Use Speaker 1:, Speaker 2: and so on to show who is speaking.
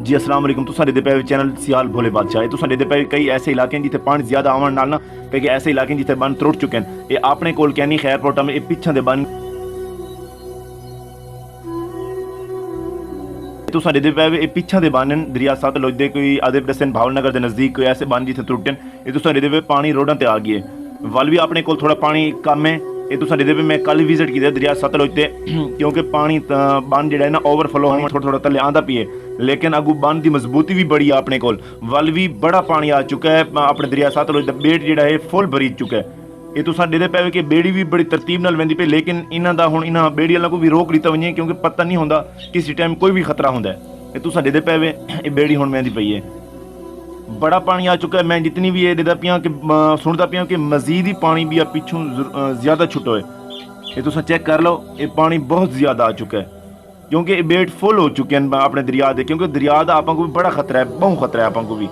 Speaker 1: जी अस्सलाम वालेकुम। तुसां दे पे चैनल सियाल भोले बादशाह है। तुसां दे पे कई ऐसे इलाके हैं जिथे पानी ज्यादा आवन नाल ना कई ऐसे इलाके हैं जिथे बन त्रुट चुके हैं। ये अपने कोल कैनी खैरपोटा में पिछा दे बन तुसां दे पे पिछा दे बन दरिया सतलुज दे कोई आदिब दसन भावनगर के नजदीक कोई ऐसे बन जिथे त्रुटन ये तुसां दे पे पानी रोडों ते आ गई है। वल भी अपने कोल थोड़ा पानी कम है। ये तुसां दे पे मैं कल विजिट किया दरिया सतलुज ते क्योंकि पानी बन जो है ना ओवरफ्लो हो थोड़ा थोड़ा थले आंदा पिए लेकिन अगू बन की मजबूती भी बड़ी है। अपने कोल वल भी बड़ा पानी आ चुका है। अपने दरिया सतलुज दा बेट जिहड़ा है फुल भरी चुका है। ये तुसां दे पे कि बेड़ी भी बड़ी तरतीब नाल वेंदी पे लेकिन इन्हां दा हुण इन्हां बेड़ी वालों को भी रोक लिता वञे क्योंकि पता नहीं होंदा किस टाइम कोई भी खतरा होंदा है। ये तुसां दे पे ये बेड़ी हुण वेंदी पई है। बड़ा पानी आ चुका है। मैं जितनी भी ये देदा पियां कि सुनदा पियां कि मजीद ही पानी भी पिछों ज्यादा छुटो है। ये तुसां चेक कर लो ये पानी बहुत ज्यादा आ चुका है क्योंकि ये बेट फुल हो चुके हैं अपने दरिया दे क्योंकि दरिया का आपां को भी बड़ा खतरा है बहुत खतरा है आपां को भी।